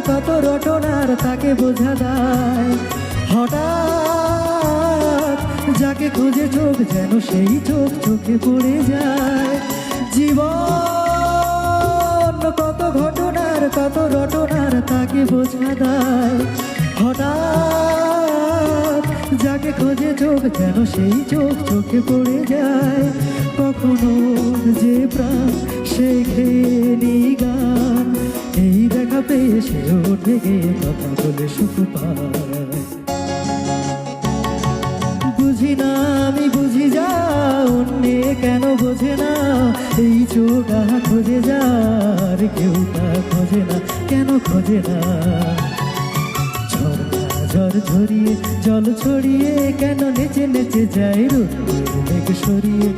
কত রটনার তাকে বোঝা দায়। হঠাৎ যাকে খুঁজে চোখ যেন সেই চোখ চোখে পড়ে যায়। জীবন কত ঘটনার কত রটনার তাকে বোঝা দায়। হঠাৎ যাকে খোঁজে চোখ যেন সেই চোখ চোখে পড়ে যায়। কখনো যে প্রাণ শেখেনি গান, এই দেখা পেয়ে সে ওঠে গিয়ে কথা বলে সুখ পায়। বুঝি না আমি বুঝি যা অন্যে কেন বোঝে না, এই চোখা খোঁজে যার কেউ তা খোঁজে না, কেন খোঁজে না। ঝড় ঝরিয়ে জল ছড়িয়ে কেন নেচে নেচে যায় রোদ মেঘ সরিয়ে।